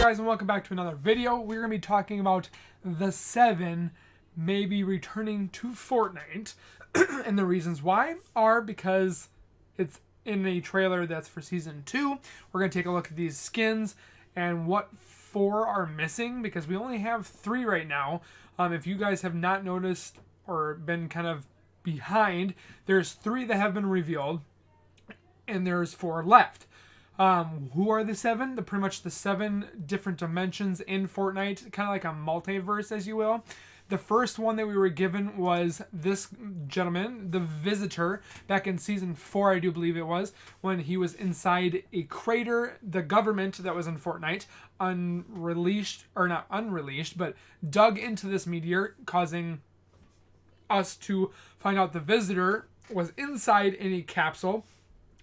guys, and welcome back to another video. We're going to be talking about the 7 maybe returning to Fortnite. And the reasons why are because it's in a trailer that's for Season 2. We're going to take a look at these skins and what 4 are missing, because we only have 3 right now. If you guys have not noticed or been kind of behind, there's 3 that have been revealed, and there's 4 left. Who are the 7? Pretty much the 7 different dimensions in Fortnite, kind of like a multiverse, as you will. The first one that we were given was this gentleman, the Visitor, back in Season 4, I do believe it was, when he was inside a crater. The government that was in Fortnite unreleased, or not unreleased, but dug into this meteor, causing us to find out the Visitor was inside in a capsule.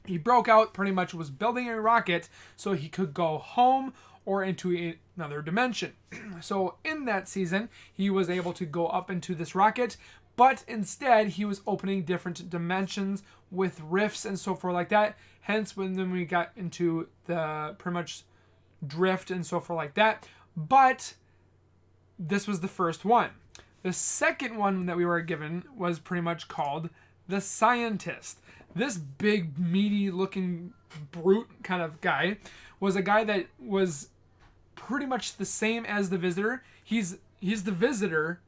He broke out, pretty much was building a rocket so he could go home or into another dimension. So in that season, he was able to go up into this rocket, but instead he was opening different dimensions with rifts and so forth like that. Hence, then we got into the pretty much drift and so forth like that. But this was the first one. The second one that we were given was pretty much called the Scientist. This big, meaty looking brute kind of guy was a guy that was pretty much the same as the Visitor. He's the Visitor,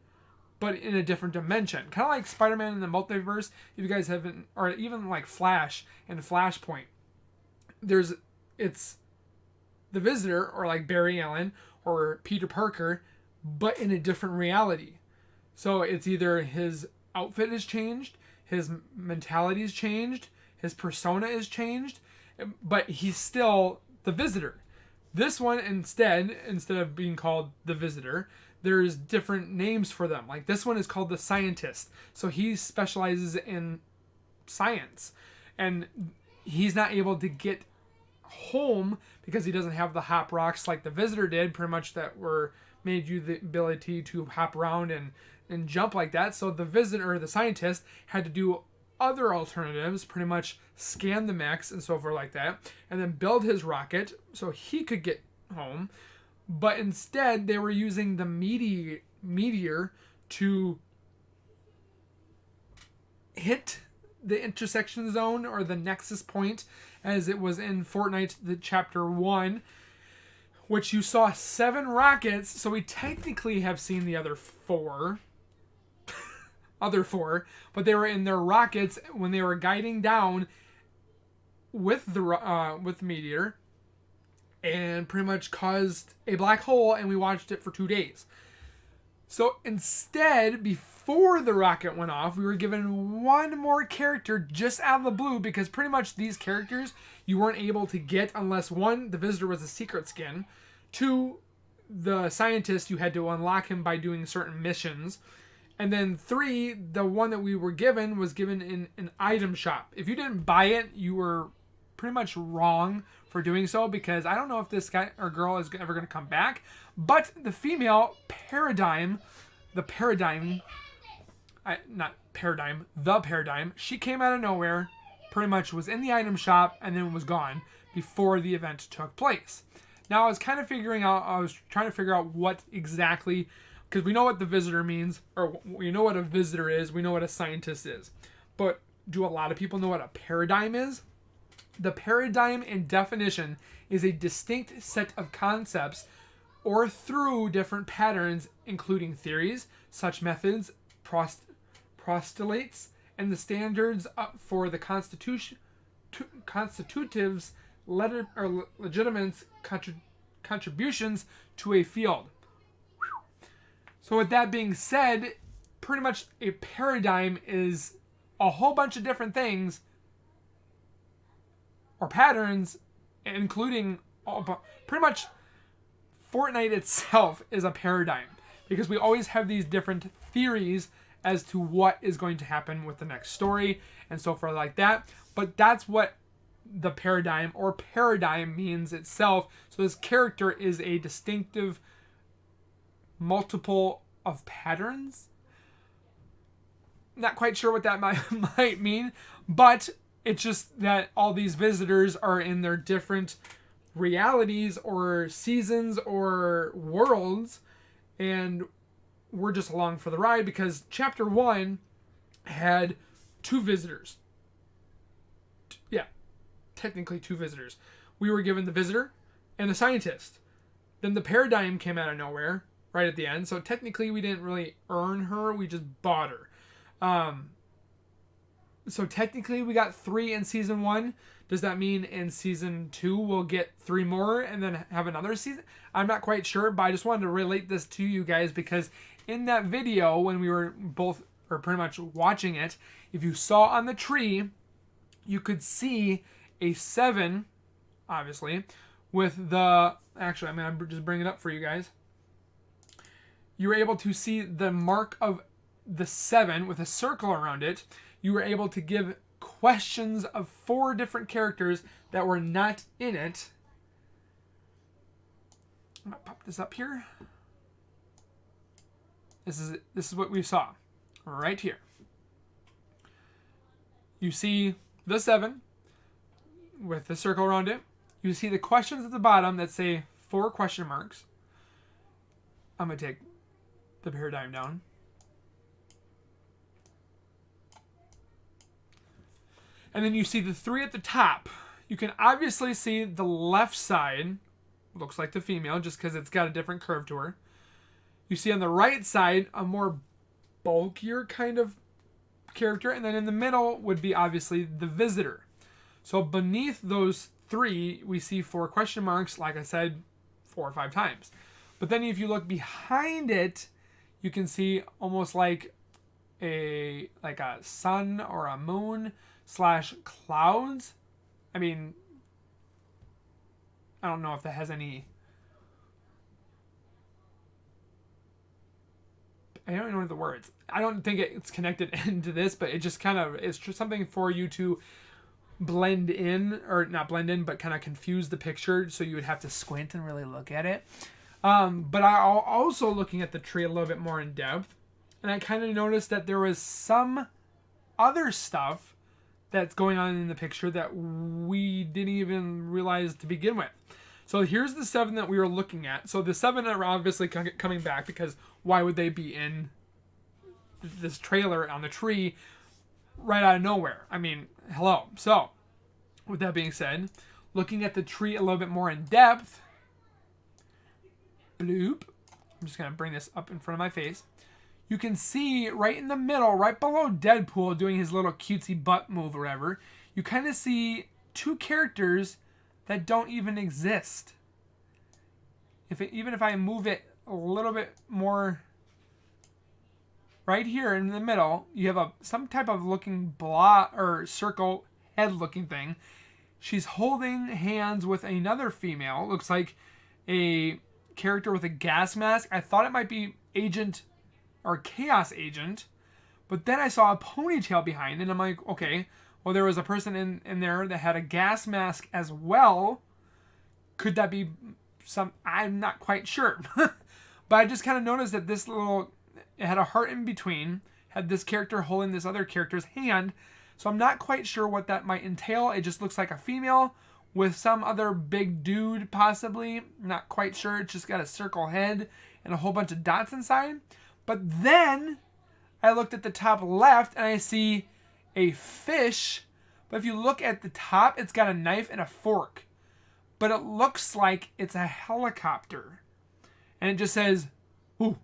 but in a different dimension. Kind of like Spider-Man in the multiverse. If you guys haven't, or even like Flash and Flashpoint. It's the Visitor, or like Barry Allen or Peter Parker, but in a different reality. So it's either his outfit has changed, his mentality has changed, his persona is changed, but he's still the Visitor. This one, instead of being called the Visitor, there's different names for them. Like this one is called the Scientist. So he specializes in science. And he's not able to get home because he doesn't have the hop rocks like the Visitor did, pretty much, that made you the ability to hop around and jump like that. So the Visitor, or the Scientist, had to do other alternatives, pretty much scan the mechs and so forth like that, and then build his rocket so he could get home. But instead, they were using the meteor to hit the intersection zone, or the nexus point, as it was in Fortnite, the Chapter 1, which you saw 7 rockets. So we technically have seen the other 4, but they were in their rockets when they were guiding down with the meteor, and pretty much caused a black hole, and we watched it for 2 days. So instead, before the rocket went off, we were given 1 more character just out of the blue, because pretty much these characters you weren't able to get unless, 1, the Visitor was a secret skin, 2, the Scientist, you had to unlock him by doing certain missions, and then 3, the one that we were given was given in an item shop. If you didn't buy it, you were pretty much wrong for doing so, because I don't know if this guy or girl is ever going to come back. But the female Paradigm, the Paradigm, she came out of nowhere, pretty much was in the item shop, and then was gone before the event took place. Now I was trying to figure out what exactly, because we know what the Visitor means, or we know what a Visitor is, we know what a Scientist is. But do a lot of people know what a Paradigm is? The paradigm, in definition, is a distinct set of concepts or through different patterns, including theories, such methods, postulates, and the standards for the constitutives legitimate contributions to a field. So with that being said, pretty much a paradigm is a whole bunch of different things or patterns, including pretty much Fortnite itself is a paradigm, because we always have these different theories as to what is going to happen with the next story and so forth like that. But that's what the paradigm or paradigm means itself. So this character is a distinctive multiple of patterns. Not quite sure what that might mean, but it's just that all these visitors are in their different realities or seasons or worlds, and we're just along for the ride because chapter 1 had 2 visitors. Yeah, technically 2 visitors. We were given the visitor and the scientist. Then the paradigm came out of nowhere right at the end. So technically we didn't really earn her. We just bought her. So technically we got 3 in season 1. Does that mean in season 2 we'll get 3 more and then have another season? I'm not quite sure, but I just wanted to relate this to you guys because in that video when we were both, or pretty much watching it, if you saw on the tree, you could see a 7, obviously, with the, actually, I'm going to just bring it up for you guys. You were able to see the mark of the 7 with a circle around it. You were able to give questions of 4 different characters that were not in it. I'm going to pop this up here. This is what we saw right here. You see the 7 with the circle around it. You see the questions at the bottom that say 4 question marks. I'm going to take the paradigm down. And then you see the 3 at the top. You can obviously see the left side. Looks like the female just because it's got a different curve to her. You see on the right side a more bulkier kind of character. And then in the middle would be obviously the visitor. So beneath those 3, we see 4 question marks, like I said, 4 or 5 times. But then if you look behind it, you can see almost like a sun or a moon / clouds. I mean, I don't know if that has any... I don't know the words. I don't think it's connected into this, but it just kind of... It's just something for you to blend in, or not blend in, but kind of confuse the picture, so you would have to squint and really look at it. But I'm also looking at the tree a little bit more in depth, and I kind of noticed that there was some other stuff that's going on in the picture that we didn't even realize to begin with. So here's the 7 that we were looking at. So the 7 are obviously coming back because why would they be in this trailer on the tree right out of nowhere? I mean, hello. So with that being said, looking at the tree a little bit more in depth, bloop, I'm just going to bring this up in front of my face. You can see right in the middle, right below Deadpool doing his little cutesy butt move or whatever, you kind of see 2 characters that don't even exist. Even if I move it a little bit more right here in the middle, you have some type of looking block or circle head looking thing. She's holding hands with another female. Looks like a character with a gas mask. I thought it might be Agent or Chaos Agent, but then I saw a ponytail behind, and I'm like, okay, well, there was a person in there that had a gas mask as well. Could that be some... I'm not quite sure. But I just kind of noticed that this little... It had a heart in between, had this character holding this other character's hand, so I'm not quite sure what that might entail. It just looks like a female with some other big dude, possibly. Not quite sure. It's just got a circle head and a whole bunch of dots inside. But then I looked at the top left and I see a fish. But if you look at the top, it's got a knife and a fork. But it looks like it's a helicopter. And it just says, ooh.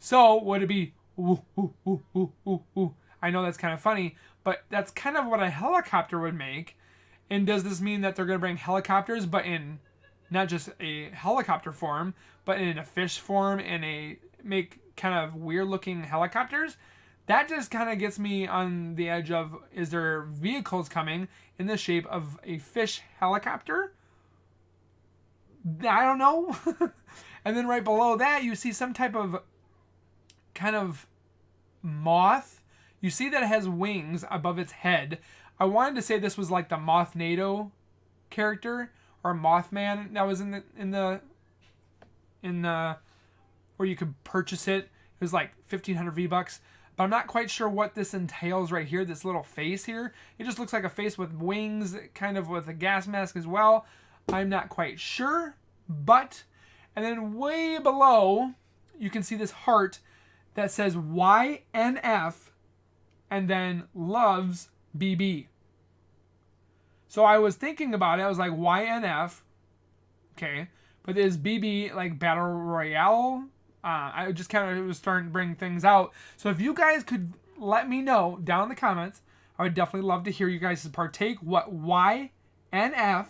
So would it be, ooh, ooh, ooh, ooh, ooh, ooh. I know that's kind of funny, but that's kind of what a helicopter would make. And does this mean that they're going to bring helicopters, but in not just a helicopter form, but in a fish form and make kind of weird looking helicopters? That just kind of gets me on the edge of, is there vehicles coming in the shape of a fish helicopter? I don't know. And then right below that, you see some type of kind of moth. You see that it has wings above its head. I wanted to say this was like the Mothnado character or Mothman that was in the where you could purchase it. It was like 1,500 V-bucks. But I'm not quite sure what this entails right here, this little face here. It just looks like a face with wings, kind of with a gas mask as well. I'm not quite sure, but, and then way below, you can see this heart that says YNF and then loves BB. So I was thinking about it. I was like, YNF, okay, but is BB like Battle Royale? I just kind of was starting to bring things out. So if you guys could let me know down in the comments, I would definitely love to hear you guys partake what YNF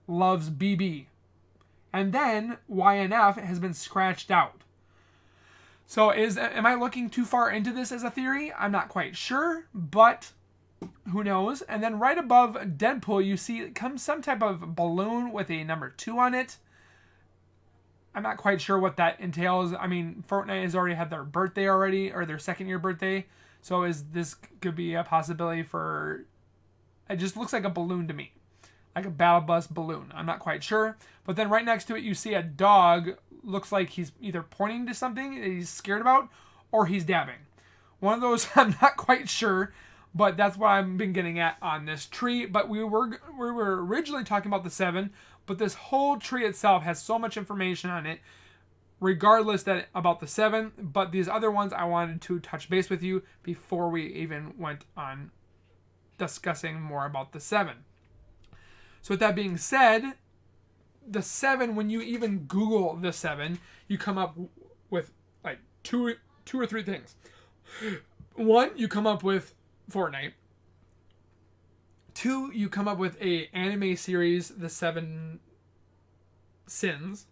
loves BB. And then YNF has been scratched out. So am I looking too far into this as a theory? I'm not quite sure, but who knows? And then right above Deadpool, you see it comes some type of balloon with a number 2 on it. I'm not quite sure what that entails. I mean, Fortnite has already had their birthday already, or their second year birthday. So is this could be a possibility for... It just looks like a balloon to me. Like a battle bus balloon. I'm not quite sure. But then right next to it, you see a dog. Looks like he's either pointing to something that he's scared about, or he's dabbing. One of those, I'm not quite sure. But that's what I've been getting at on this tree. But we were originally talking about the 7. But this whole tree itself has so much information on it, regardless that about the 7. But these other ones, I wanted to touch base with you before we even went on discussing more about the 7. So with that being said, the 7, when you even Google the 7, you come up with like two or three things. One, you come up with Fortnite. 2, you come up with a anime series, The 7 Sins.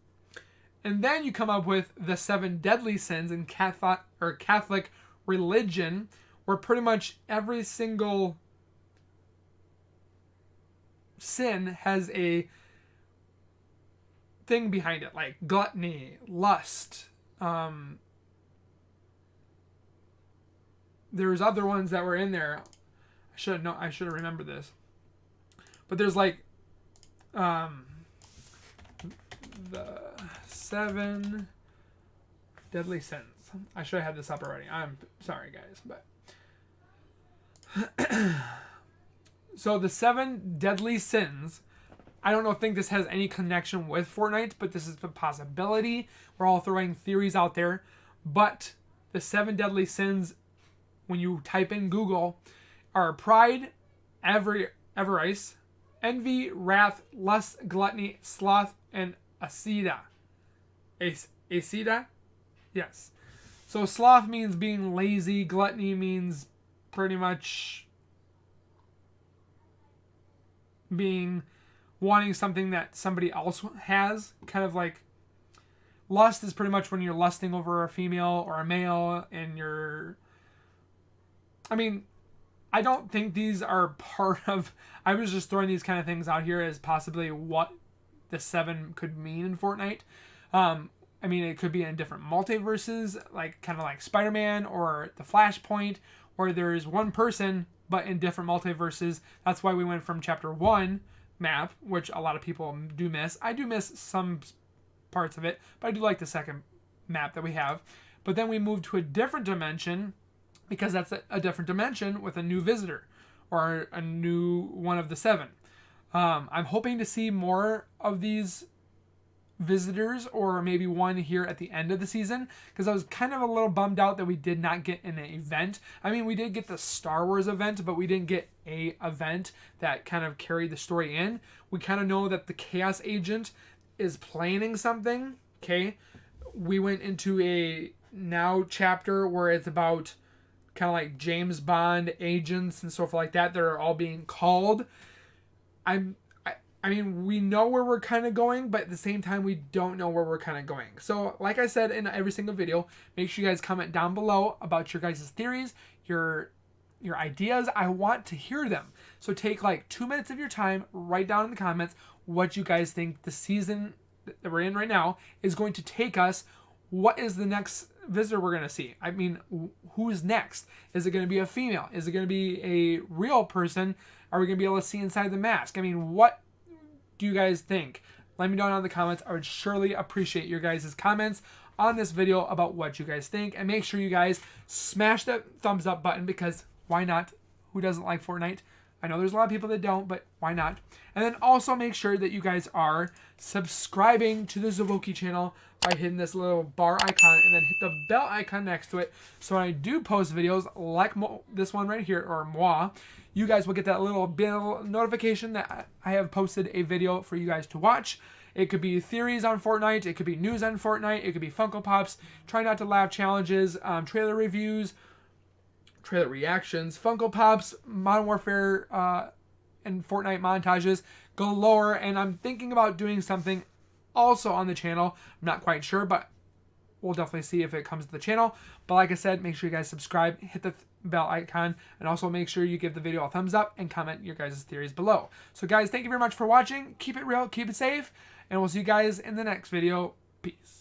And then you come up with the 7 deadly sins in Catholic religion, where pretty much every single sin has a thing behind it, like gluttony, lust. There's other ones that were in there. I should have remembered this. But there's like the 7 deadly sins. I should have had this up already. I'm sorry, guys, but so the 7 deadly sins. I don't think this has any connection with Fortnite, but this is a possibility. We're all throwing theories out there, but the 7 deadly sins, when you type in Google, are pride, avarice, envy, wrath, lust, gluttony, sloth, and asceta. Asceta? Yes. So sloth means being lazy. Gluttony means pretty much wanting something that somebody else has. Kind of like lust is pretty much when you're lusting over a female or a male and you're... I mean, I don't think these are part of... I was just throwing these kind of things out here as possibly what the 7 could mean in Fortnite. I mean, it could be in different multiverses, like kind of like Spider-Man or the Flashpoint, where there's one person, but in different multiverses. That's why we went from Chapter 1 map, which a lot of people do miss. I do miss some parts of it, but I do like the second map that we have. But then we moved to a different dimension, because that's a different dimension with a new visitor or a new one of the 7. I'm hoping to see more of these visitors, or maybe one here at the end of the season, because I was kind of a little bummed out that we did not get an event. I mean, we did get the Star Wars event, but we didn't get a event that kind of carried the story in. We kind of know that the Chaos Agent is planning something. Okay, we went into a now chapter where it's about kind of like James Bond agents and stuff like that. They're all being called. I mean, we know where we're kind of going, but at the same time, we don't know where we're kind of going. So, like I said in every single video, make sure you guys comment down below about your guys' theories, your ideas. I want to hear them. So take like 2 minutes of your time, write down in the comments what you guys think the season that we're in right now is going to take us. What is the next visitor we're going to see? I mean, who's next? Is it going to be a female? Is it going to be a real person? Are we going to be able to see inside the mask? I mean, what do you guys think? Let me know down in the comments. I would surely appreciate your guys' comments on this video about what you guys think. And make sure you guys smash that thumbs up button, because why not? Who doesn't like Fortnite? I know there's a lot of people that don't, but why not? And then also make sure that you guys are subscribing to the Zawoki channel by hitting this little bar icon and then hit the bell icon next to it. So when I do post videos like this one right here, or moi, you guys will get that little bell notification that I have posted a video for you guys to watch. It could be theories on Fortnite. It could be news on Fortnite. It could be Funko Pops, try not to laugh challenges, trailer reviews, trailer reactions, Funko Pops, Modern Warfare, and Fortnite montages galore. And I'm thinking about doing something also on the channel. I'm not quite sure, but we'll definitely see if it comes to the channel. But like I said, make sure you guys subscribe, hit the bell icon, and also make sure you give the video a thumbs up and comment your guys' theories below. So guys, thank you very much for watching. Keep it real, keep it safe, and we'll see you guys in the next video. Peace.